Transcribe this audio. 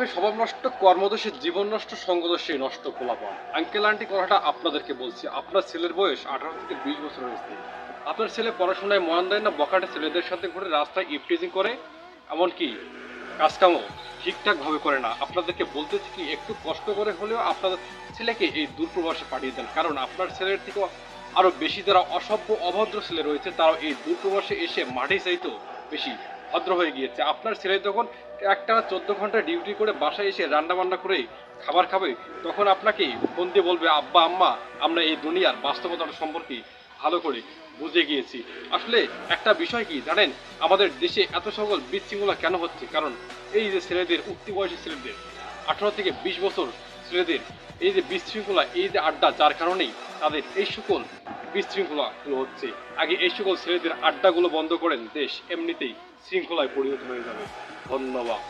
স্বভাবে স্বভাব নষ্ট, কর্মদোষে জীবন নষ্ট, সঙ্গদোষে নষ্ট পোলাপান। আঙ্কেল আন্টি কথাটা আপনাদেরকে বলছি। আপনার ছেলের বয়স 18 থেকে 20 বছর হয়েছে। আপনার ছেলে পড়াশোনায় মন দেয় না, বখাটে ছেলেদের সাথে ঘুরে রাস্তায় ইভটিজিং করে, এমনকি কাজকামও ঠিকঠাকভাবে করে না। আপনাদেরকে বলতেছি কি, একটু কষ্ট করে হলেও আপনাদের ছেলেকে এই দূরপ্রবাসে পাঠিয়ে দেন। কারণ আপনার ছেলের থেকেও আরো বেশি যারা অসভ্য অভদ্র ছেলে রয়েছে, তারাও এই দূরপ্রবাসে এসে মাঠে চাইতেও বেশি ভদ্র হয়ে গিয়েছে। আপনার ছেলে যখন একটানা 14 ঘন্টা ডিউটি করে বাসায় এসে রান্না বান্না করে খাবার খাবে, তখন আপনাকে ফোন দিয়ে বলবে, আব্বা আম্মা আমরা এই দুনিয়ার বাস্তবতা সম্পর্কে ভালো করে বুঝে গিয়েছি। আসলে একটা বিষয় কি জানেন, আমাদের দেশে এত সকল বিশৃঙ্খলা কেন হচ্ছে? কারণ এই যে ছেলেদের, উঠতি বয়সী ছেলেদের, 18 থেকে 20 বছর ছেলেদের এই যে বিশৃঙ্খলা, এই যে আড্ডা, যার কারণেই তাদের এই সকল বিশৃঙ্খলাগুলো হচ্ছে। আগে এই সকল ছেলেদের আড্ডাগুলো বন্ধ করেন, দেশ এমনিতেই শৃঙ্খলায় পরিণত হয়ে যাবে। ধন্যবাদ।